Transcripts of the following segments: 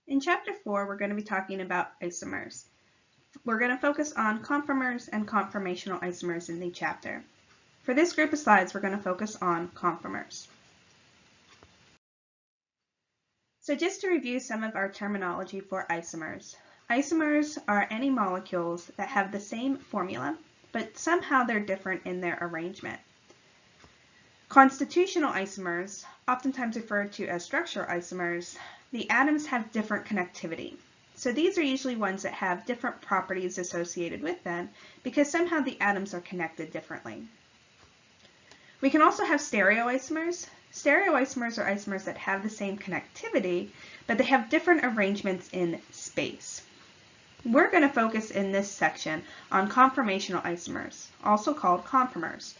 In Chapter 4, we're going to be talking about isomers. We're going to focus on conformers and conformational isomers in the chapter. For this group of slides, we're going to focus on conformers. So just to review some of our terminology for isomers. Isomers are any molecules that have the same formula, but somehow they're different in their arrangement. Constitutional isomers, oftentimes referred to as structural isomers, the atoms have different connectivity. So these are usually ones that have different properties associated with them because somehow the atoms are connected differently. We can also have stereoisomers. Stereoisomers are isomers that have the same connectivity, but they have different arrangements in space. We're going to focus in this section on conformational isomers, also called conformers.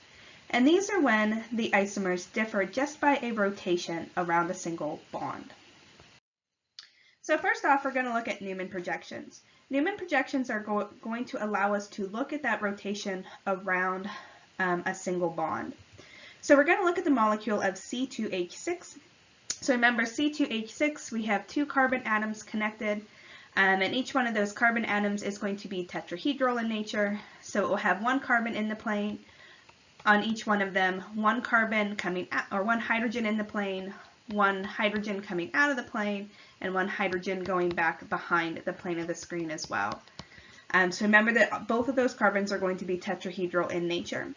And these are when the isomers differ just by a rotation around a single bond. So first off, we're going to look at Newman projections. Newman projections are going to allow us to look at that rotation around a single bond. So we're going to look at the molecule of C2H6. So remember, C2H6, we have two carbon atoms connected, and each one of those carbon atoms is going to be tetrahedral in nature. So it will have one carbon in the plane on each one of them, one carbon coming out, or one hydrogen in the plane, one hydrogen coming out of the plane, and one hydrogen going back behind the plane of the screen as well. So remember that both of those carbons are going to be tetrahedral in nature.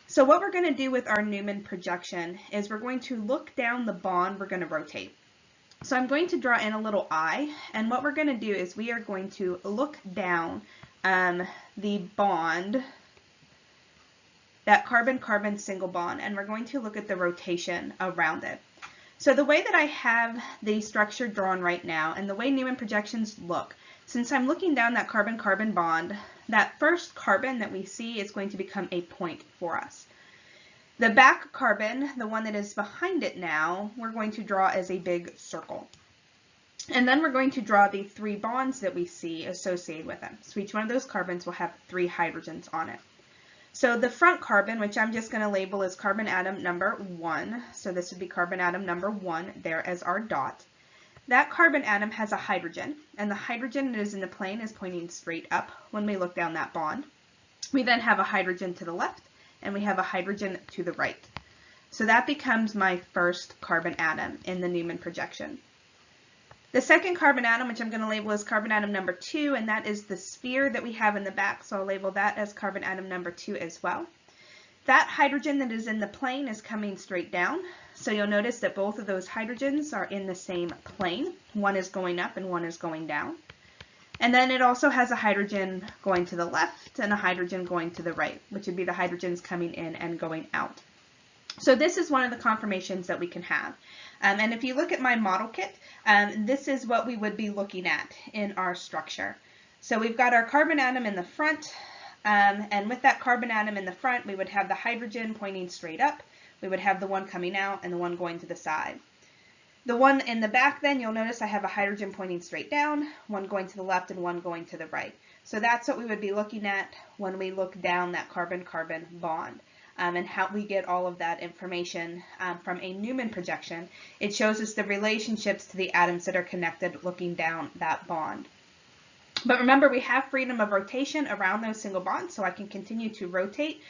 So what we're going to do with our Newman projection is we're going to look down the bond we're going to rotate. So I'm going to draw in a little eye, and what we're going to do is we are going to look down the bond, that carbon-carbon single bond, and we're going to look at the rotation around it. So the way that I have the structure drawn right now and the way Newman projections look, since I'm looking down that carbon-carbon bond, that first carbon that we see is going to become a point for us. The back carbon, the one that is behind it now, we're going to draw as a big circle. And then we're going to draw the three bonds that we see associated with them. So each one of those carbons will have three hydrogens on it. So the front carbon, which I'm just going to label as carbon atom number 1, so this would be carbon atom number 1 there as our dot. That carbon atom has a hydrogen, and the hydrogen that is in the plane is pointing straight up when we look down that bond. We then have a hydrogen to the left, and we have a hydrogen to the right. So that becomes my first carbon atom in the Newman projection. The second carbon atom, which I'm going to label as carbon atom number 2, and that is the sphere that we have in the back, so I'll label that as carbon atom number 2 as well. That hydrogen that is in the plane is coming straight down, so you'll notice that both of those hydrogens are in the same plane. One is going up and one is going down. And then it also has a hydrogen going to the left and a hydrogen going to the right, which would be the hydrogens coming in and going out. So this is one of the conformations that we can have. And if you look at my model kit, this is what we would be looking at in our structure. So we've got our carbon atom in the front, and with that carbon atom in the front, we would have the hydrogen pointing straight up, we would have the one coming out, and the one going to the side. The one in the back then, you'll notice I have a hydrogen pointing straight down, one going to the left and one going to the right. So that's what we would be looking at when we look down that carbon-carbon bond. And how we get all of that information from a Newman projection. It shows us the relationships to the atoms that are connected looking down that bond. But remember, we have freedom of rotation around those single bonds, so I can continue to rotate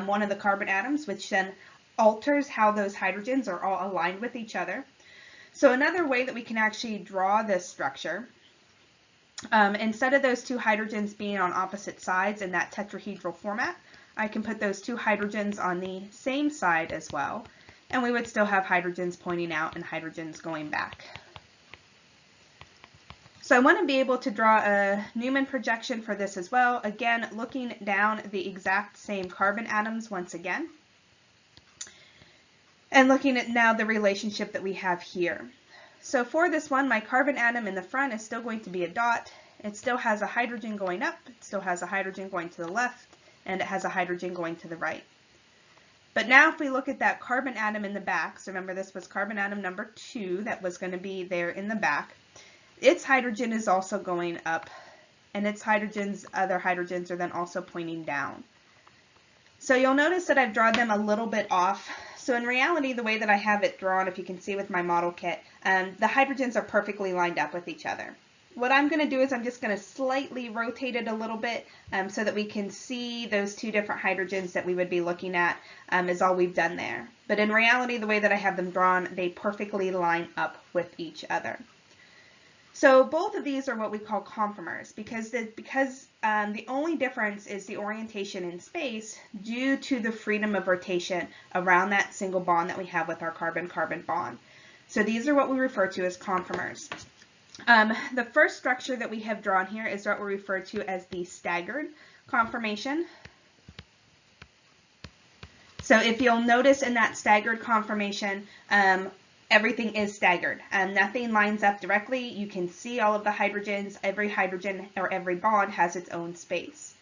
one of the carbon atoms, which then alters how those hydrogens are all aligned with each other. So another way that we can actually draw this structure, instead of those two hydrogens being on opposite sides in that tetrahedral format, I can put those two hydrogens on the same side as well, and we would still have hydrogens pointing out and hydrogens going back. So I want to be able to draw a Newman projection for this as well, again looking down the exact same carbon atoms once again, and looking at now the relationship that we have here. So for this one, my carbon atom in the front is still going to be a dot. It still has a hydrogen going up, it still has a hydrogen going to the left, and it has a hydrogen going to the right. But now if we look at that carbon atom in the back, so remember this was carbon atom number 2 that was going to be there in the back, its hydrogen is also going up, and its other hydrogens are then also pointing down. So you'll notice that I've drawn them a little bit off So in reality, the way that I have it drawn, if you can see with my model kit, the hydrogens are perfectly lined up with each other. What I'm going to do is I'm just going to slightly rotate it a little bit so that we can see those two different hydrogens that we would be looking at is all we've done there. But in reality, the way that I have them drawn, they perfectly line up with each other. So both of these are what we call conformers because the only difference is the orientation in space due to the freedom of rotation around that single bond that we have with our carbon-carbon bond. So these are what we refer to as conformers. The first structure that we have drawn here is what we refer to as the staggered conformation. So if you'll notice in that staggered conformation, everything is staggered. Nothing lines up directly. You can see all of the hydrogens. Every hydrogen or every bond has its own space.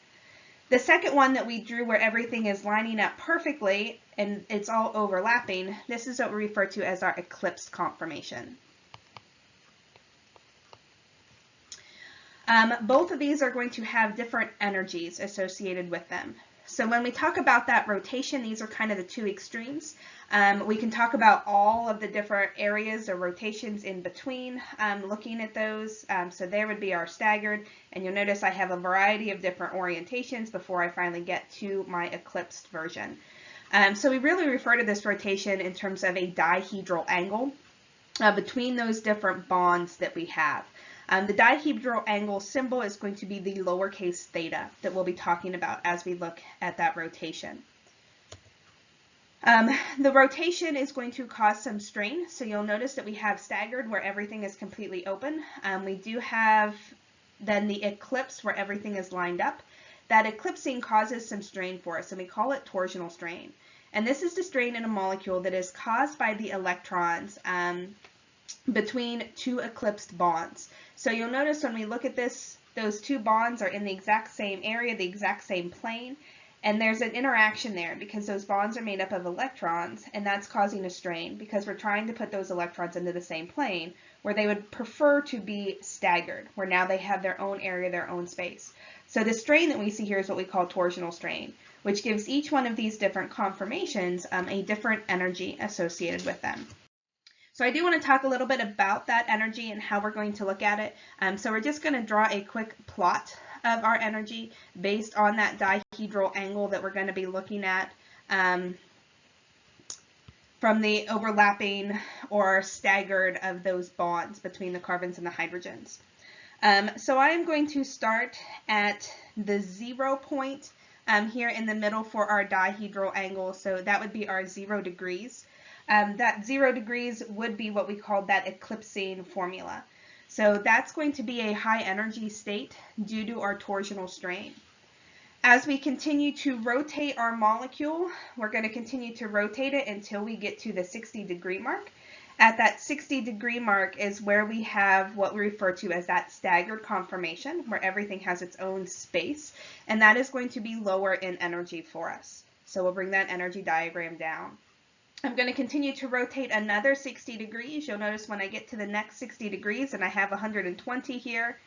The second one that we drew where everything is lining up perfectly and it's all overlapping, this is what we refer to as our eclipsed conformation. Both of these are going to have different energies associated with them. So when we talk about that rotation, these are kind of the two extremes. We can talk about all of the different areas or rotations in between, looking at those. So there would be our staggered, and you'll notice I have a variety of different orientations before I finally get to my eclipsed version. So we really refer to this rotation in terms of a dihedral angle between those different bonds that we have. The dihedral angle symbol is going to be the lowercase theta that we'll be talking about as we look at that rotation. The rotation is going to cause some strain, so you'll notice that we have staggered where everything is completely open. We do have then the eclipse where everything is lined up. That eclipsing causes some strain for us, and we call it torsional strain. And this is the strain in a molecule that is caused by the electrons between two eclipsed bonds. So you'll notice when we look at this, those two bonds are in the exact same area, the exact same plane, and there's an interaction there because those bonds are made up of electrons, and that's causing a strain because we're trying to put those electrons into the same plane where they would prefer to be staggered, where now they have their own area, their own space. So the strain that we see here is what we call torsional strain, which gives each one of these different conformations a different energy associated with them. So I do want to talk a little bit about that energy and how we're going to look at it. So we're just going to draw a quick plot of our energy based on that dihedral angle that we're going to be looking at from the overlapping or staggered of those bonds between the carbons and the hydrogens. So I am going to start at the 0 point here in the middle for our dihedral angle. So that would be our 0 degrees. That 0 degrees would be what we call that eclipsing formula. So that's going to be a high energy state due to our torsional strain. As we continue to rotate our molecule, we're going to continue to rotate it until we get to the 60-degree mark. At that 60-degree mark is where we have what we refer to as that staggered conformation, where everything has its own space, and that is going to be lower in energy for us. So we'll bring that energy diagram down. I'm going to continue to rotate another 60 degrees. You'll notice when I get to the next 60 degrees, and I have 120 here,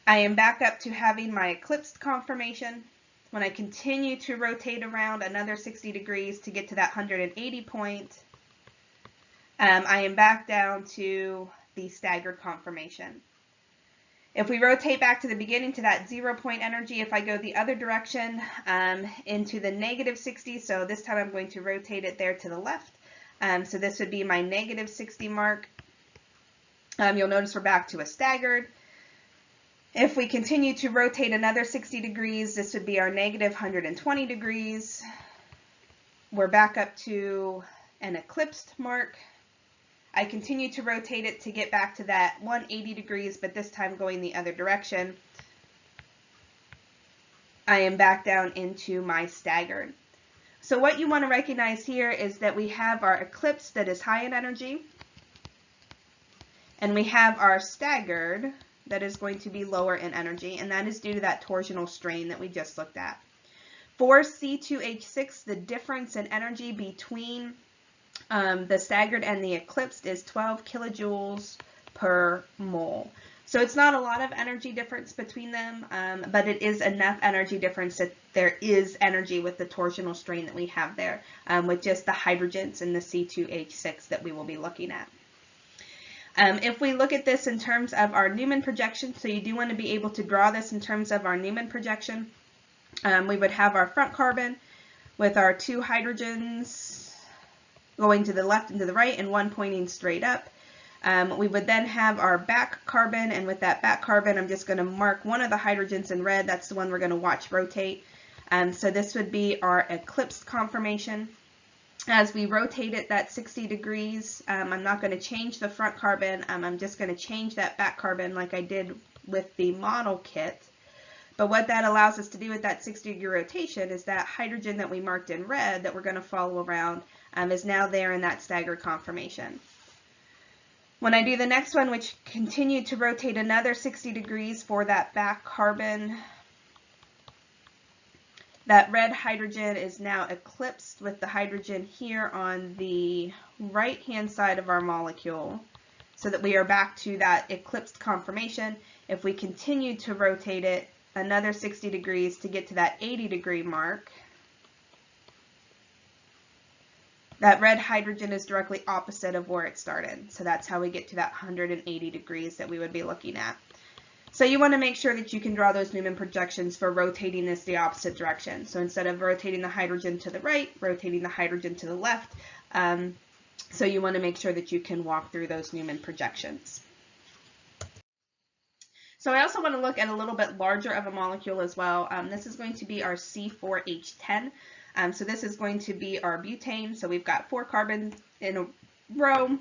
I am back up to having my eclipsed conformation. When I continue to rotate around another 60 degrees to get to that 180 point, I am back down to the staggered conformation. If we rotate back to the beginning to that 0 point energy, if I go the other direction into the negative 60, so this time I'm going to rotate it there to the left. So this would be my negative 60 mark. You'll notice we're back to a staggered. If we continue to rotate another 60 degrees, this would be our negative 120 degrees. We're back up to an eclipsed mark. I continue to rotate it to get back to that 180 degrees, but this time going the other direction. I am back down into my staggered. So what you want to recognize here is that we have our eclipse that is high in energy, and we have our staggered that is going to be lower in energy, and that is due to that torsional strain that we just looked at. For C2H6, the difference in energy between the staggered and the eclipsed is 12 kilojoules per mole. So it's not a lot of energy difference between them, but it is enough energy difference that there is energy with the torsional strain that we have there, with just the hydrogens and the C2H6 that we will be looking at. If we look at this in terms of our Newman projection, so you do want to be able to draw this in terms of our Newman projection, we would have our front carbon with our 2 hydrogens going to the left and to the right and 1 pointing straight up. We would then have our back carbon, and with that back carbon, I'm just going to mark one of the hydrogens in red. That's the one we're going to watch rotate. So this would be our eclipsed conformation. As we rotate it that 60 degrees, I'm not going to change the front carbon. I'm just going to change that back carbon like I did with the model kit. But what that allows us to do with that 60-degree rotation is that hydrogen that we marked in red that we're going to follow around is now there in that staggered conformation. When I do the next one, which continue to rotate another 60 degrees for that back carbon, that red hydrogen is now eclipsed with the hydrogen here on the right-hand side of our molecule, so that we are back to that eclipsed conformation. If we continue to rotate it another 60 degrees to get to that 80-degree mark, that red hydrogen is directly opposite of where it started. So that's how we get to that 180 degrees that we would be looking at. So you want to make sure that you can draw those Newman projections for rotating this the opposite direction. So instead of rotating the hydrogen to the right, rotating the hydrogen to the left. So you want to make sure that you can walk through those Newman projections. So I also want to look at a little bit larger of a molecule as well. This is going to be our C4H10. So this is going to be our butane. So we've got 4 carbons in a row.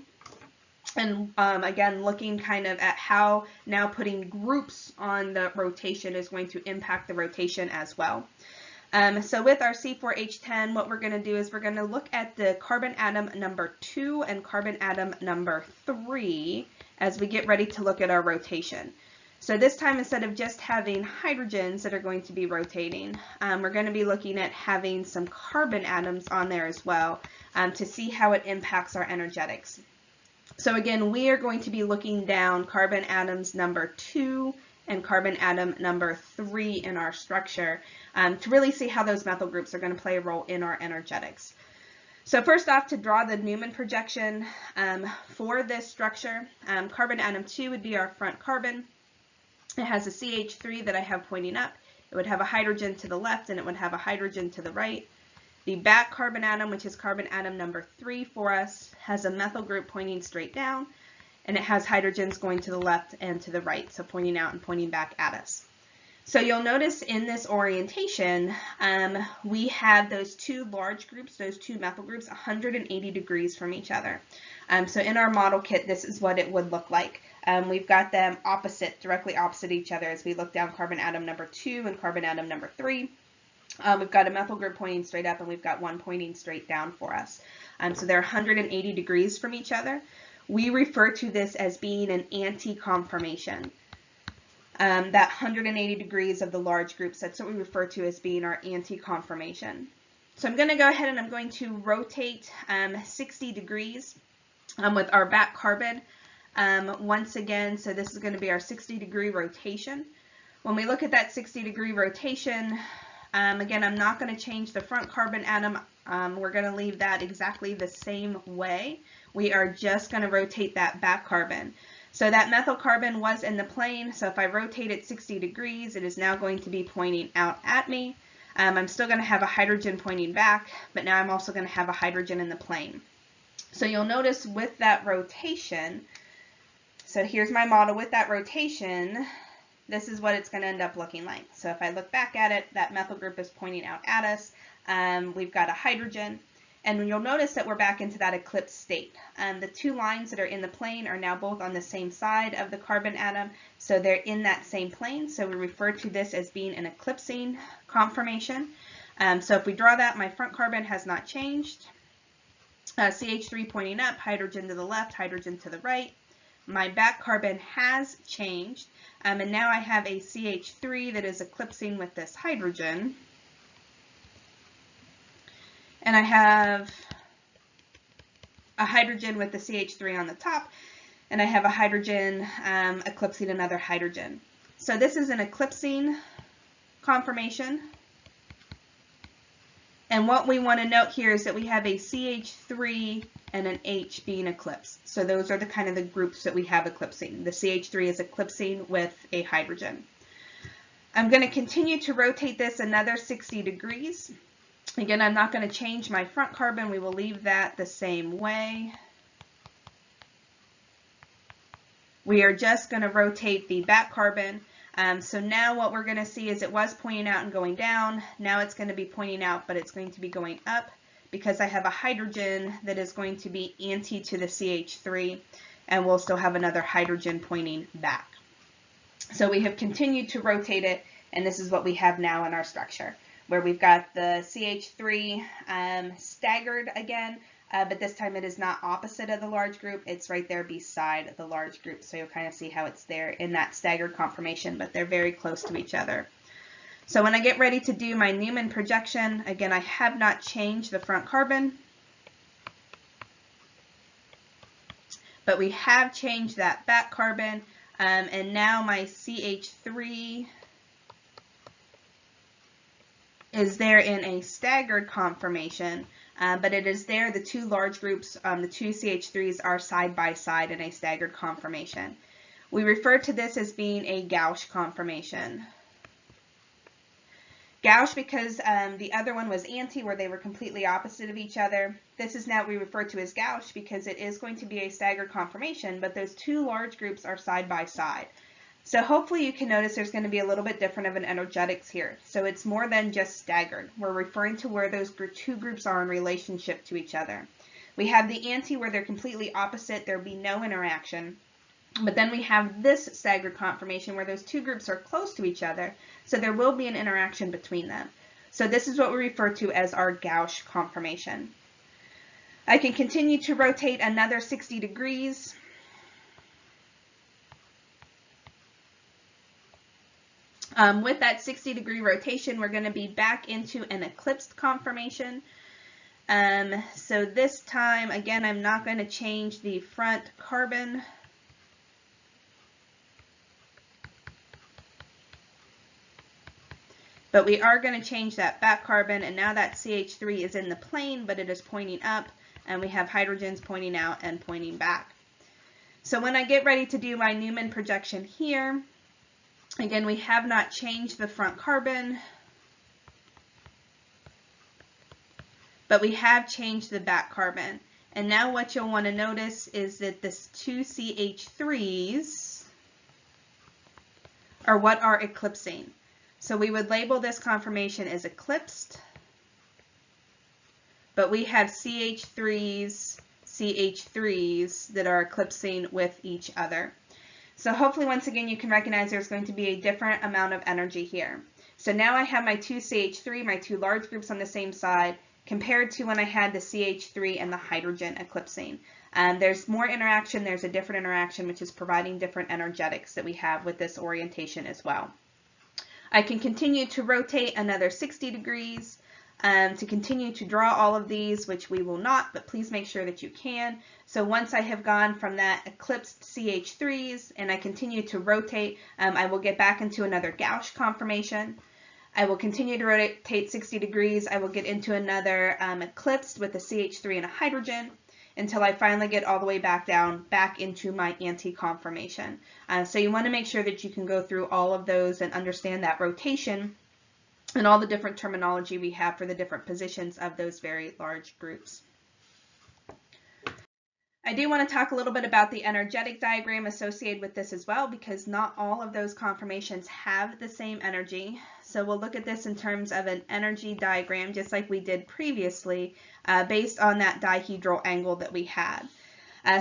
And again, looking kind of at how now putting groups on the rotation is going to impact the rotation as well. So with our C4H10, what we're going to do is we're going to look at the carbon atom number 2 and carbon atom number 3 as we get ready to look at our rotation. So this time, instead of just having hydrogens that are going to be rotating, we're going to be looking at having some carbon atoms on there as well to see how it impacts our energetics. So again, we are going to be looking down carbon atoms number 2 and carbon atom number 3 in our structure to really see how those methyl groups are going to play a role in our energetics. So first off, to draw the Newman projection for this structure, carbon atom 2 would be our front carbon. It has a CH3 that I have pointing up. It would have a hydrogen to the left and it would have a hydrogen to the right. The back carbon atom, which is carbon atom number 3 for us, has a methyl group pointing straight down, and it has hydrogens going to the left and to the right, so pointing out and pointing back at us. So you'll notice in this orientation, we have those 2 large groups, those 2 methyl groups, 180 degrees from each other. So in our model kit, this is what it would look like. We've got them opposite, directly opposite each other as we look down carbon atom number 2 and carbon atom number 3. We've got a methyl group pointing straight up and we've got one pointing straight down for us. So they're 180 degrees from each other. We refer to this as being an anti-conformation. That 180 degrees of the large groups, that's what we refer to as being our anti-conformation. So I'm going to go ahead and I'm going to rotate 60 degrees with our back carbon. Once again, so this is going to be our 60-degree rotation. When we look at that 60-degree rotation, again, I'm not going to change the front carbon atom. We're going to leave that exactly the same way. We are just going to rotate that back carbon. So that methyl carbon was in the plane, so if I rotate it 60 degrees, it is now going to be pointing out at me. I'm still going to have a hydrogen pointing back, but now I'm also going to have a hydrogen in the plane. So you'll notice with that rotation, so here's my model with that rotation, this is what it's going to end up looking like. So if I look back at it, that methyl group is pointing out at us. We've got a hydrogen, and you'll notice that we're back into that eclipse state. The 2 lines that are in the plane are now both on the same side of the carbon atom, so they're in that same plane. So we refer to this as being an eclipsing conformation. So if we draw that, my front carbon has not changed. CH3 pointing up, hydrogen to the left, hydrogen to the right. My back carbon has changed, and now I have a CH3 that is eclipsing with this hydrogen. And I have a hydrogen with the CH3 on the top. and I have a hydrogen eclipsing another hydrogen. So this is an eclipsing conformation. And what we want to note here is that we have a CH3 and an H being eclipsed. So those are the kind of the groups that we have eclipsing. The CH3 is eclipsing with a hydrogen. I'm going to continue to rotate this another 60 degrees. Again, I'm not going to change my front carbon. We will leave that the same way. We are just going to rotate the back carbon. So now what we're going to see is it was pointing out and going down. Now it's going to be pointing out, but it's going to be going up because I have a hydrogen that is going to be anti to the CH3, and we'll still have another hydrogen pointing back. So we have continued to rotate it, and this is what we have now in our structure, where we've got the CH3 staggered again, but this time it is not opposite of the large group, it's right there beside the large group. So you'll kind of see how it's there in that staggered conformation, but they're very close to each other. So when I get ready to do my Newman projection, again, I have not changed the front carbon, but we have changed that back carbon, and now my CH3 is there in a staggered conformation, but it is there, the two large groups, the two CH3s are side by side in a staggered conformation. We refer to this as being a gauche conformation. Gauche because the other one was anti, where they were completely opposite of each other. This is now we refer to as gauche because it is going to be a staggered conformation, but those two large groups are side by side. So hopefully you can notice there's going to be a little bit different of an energetics here. So it's more than just staggered. We're referring to where those two groups are in relationship to each other. We have the anti where they're completely opposite, there'll be no interaction. But then we have this staggered conformation where those two groups are close to each other, so there will be an interaction between them. So this is what we refer to as our gauche conformation. I can continue to rotate another 60 degrees. With that 60-degree rotation, we're going to be back into an eclipsed conformation. So this time, again, I'm not going to change the front carbon. But we are going to change that back carbon, and now that CH3 is in the plane, but it is pointing up, and we have hydrogens pointing out and pointing back. So when I get ready to do my Newman projection here, again, we have not changed the front carbon, but we have changed the back carbon. And now what you'll want to notice is that this two CH3s are what are eclipsing. So we would label this conformation as eclipsed, but we have CH3s that are eclipsing with each other. So hopefully once again you can recognize there's going to be a different amount of energy here. So now I have my two CH3, my two large groups on the same side, compared to when I had the CH3 and the hydrogen eclipsing. There's more interaction, there's a different interaction, which is providing different energetics that we have with this orientation as well. I can continue to rotate another 60 degrees to continue to draw all of these, which we will not, but please make sure that you can. So once I have gone from that eclipsed CH3s and I continue to rotate, I will get back into another gauche conformation. I will continue to rotate 60 degrees. I will get into another eclipsed with a CH3 and a hydrogen, until I finally get all the way back down, back into my anti-conformation. So you want to make sure that you can go through all of those and understand that rotation and all the different terminology we have for the different positions of those very large groups. I do want to talk a little bit about the energetic diagram associated with this as well, because not all of those conformations have the same energy. So we'll look at this in terms of an energy diagram, just like we did previously, based on that dihedral angle that we had.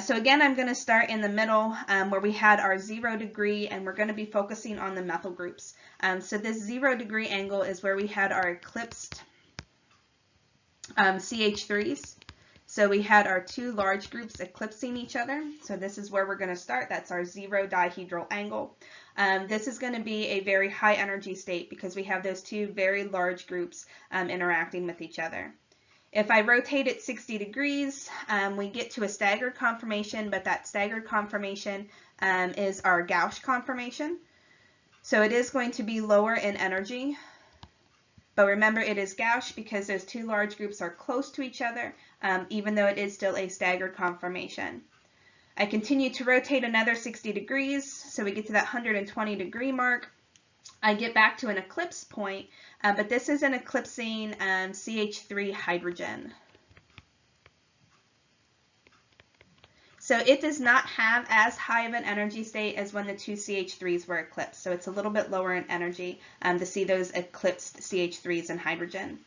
So again, I'm going to start in the middle where we had our 0 degree, and we're going to be focusing on the methyl groups. So this 0 degree angle is where we had our eclipsed CH3s. So we had our two large groups eclipsing each other. So this is where we're going to start. That's our 0 dihedral angle. This is going to be a very high energy state because we have those two very large groups interacting with each other. If I rotate it 60 degrees, we get to a staggered conformation, but that staggered conformation is our gauche conformation. So it is going to be lower in energy, but remember it is gauche because those two large groups are close to each other, even though it is still a staggered conformation. I continue to rotate another 60 degrees, so we get to that 120 degree mark. I get back to an eclipse point, but this is an eclipsing CH3 hydrogen. So it does not have as high of an energy state as when the two CH3s were eclipsed. So it's a little bit lower in energy to see those eclipsed CH3s and hydrogen.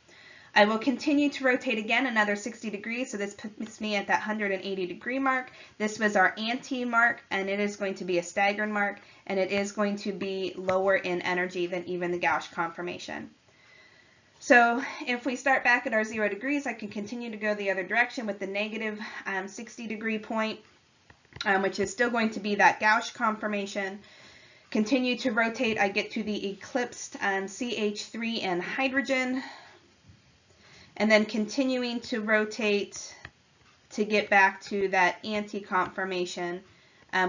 I will continue to rotate again another 60 degrees, so this puts me at that 180 degree mark. This was our anti mark, and it is going to be a staggered mark, and it is going to be lower in energy than even the gauche conformation. So if we start back at our 0 degrees, I can continue to go the other direction with the negative 60 degree point, which is still going to be that gauche conformation. Continue to rotate, I get to the eclipsed CH3 and hydrogen. And then continuing to rotate to get back to that anti-conformation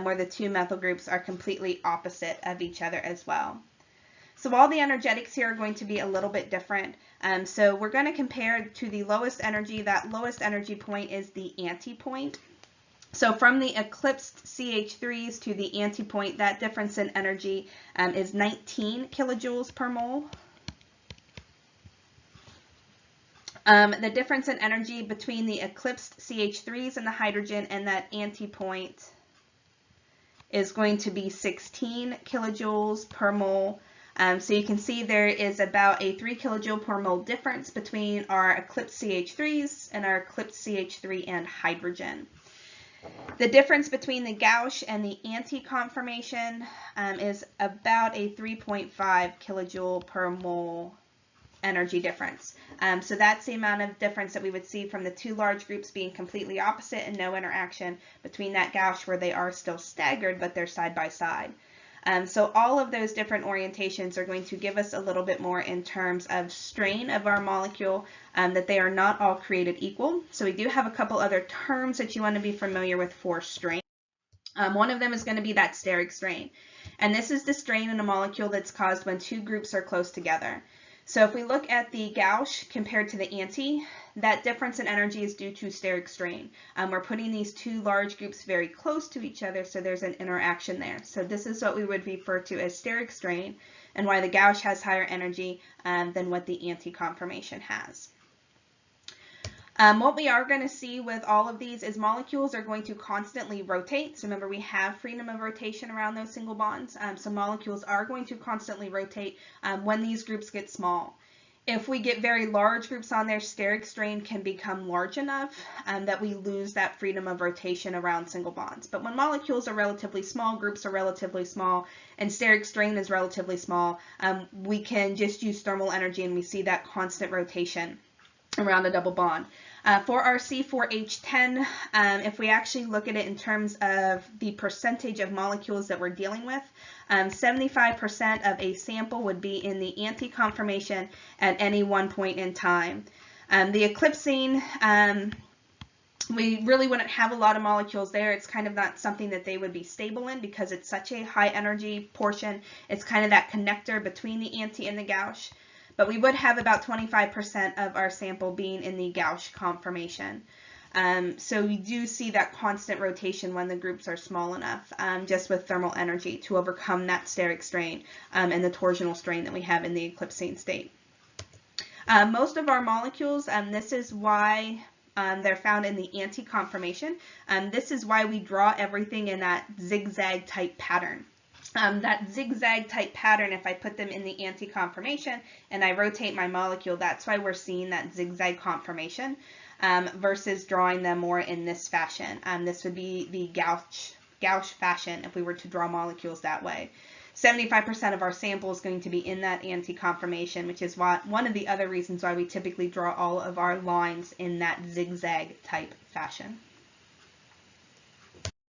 where the two methyl groups are completely opposite of each other as well. So all the energetics here are going to be a little bit different. So we're going to compare to the lowest energy. That lowest energy point is the anti-point. So from the eclipsed CH3s to the anti-point, that difference in energy is 19 kilojoules per mole. The difference in energy between the eclipsed CH3s and the hydrogen and that anti-point is going to be 16 kilojoules per mole. So you can see there is about a 3 kilojoule per mole difference between our eclipsed CH3s and our eclipsed CH3 and hydrogen. The difference between the gauche and the anti-conformation is about a 3.5 kilojoule per mole energy difference. So that's the amount of difference that we would see from the two large groups being completely opposite and no interaction between that gauche where they are still staggered but they're side by side. So all of those different orientations are going to give us a little bit more in terms of strain of our molecule, that they are not all created equal. So we do have a couple other terms that you want to be familiar with for strain. One of them is going to be that steric strain. And this is the strain in a molecule that's caused when two groups are close together. So if we look at the gauche compared to the anti, that difference in energy is due to steric strain. We're putting these two large groups very close to each other, so there's an interaction there. So this is what we would refer to as steric strain, and why the gauche has higher energy than what the anti-conformation has. What we are going to see with all of these is molecules are going to constantly rotate. So remember, we have freedom of rotation around those single bonds. So molecules are going to constantly rotate when these groups get small. If we get very large groups on there, steric strain can become large enough that we lose that freedom of rotation around single bonds. But when molecules are relatively small, groups are relatively small, and steric strain is relatively small, we can just use thermal energy and we see that constant rotation around a double bond. For our C4H10, if we actually look at it in terms of the percentage of molecules that we're dealing with, 75% of a sample would be in the anti-conformation at any one point in time. The eclipsing, we really wouldn't have a lot of molecules there. It's kind of not something that they would be stable in because it's such a high energy portion. It's kind of that connector between the anti and the gauche. But we would have about 25% of our sample being in the gauche conformation. So we do see that constant rotation when the groups are small enough, just with thermal energy to overcome that steric strain and the torsional strain that we have in the eclipsing state. Most of our molecules, this is why they're found in the anti-conformation. This is why we draw everything in that zigzag type pattern. That zigzag type pattern, if I put them in the anti-conformation and I rotate my molecule, that's why we're seeing that zigzag conformation versus drawing them more in this fashion. This would be the gauche fashion if we were to draw molecules that way. 75% of our sample is going to be in that anti-conformation, which is one of the other reasons why we typically draw all of our lines in that zigzag type fashion.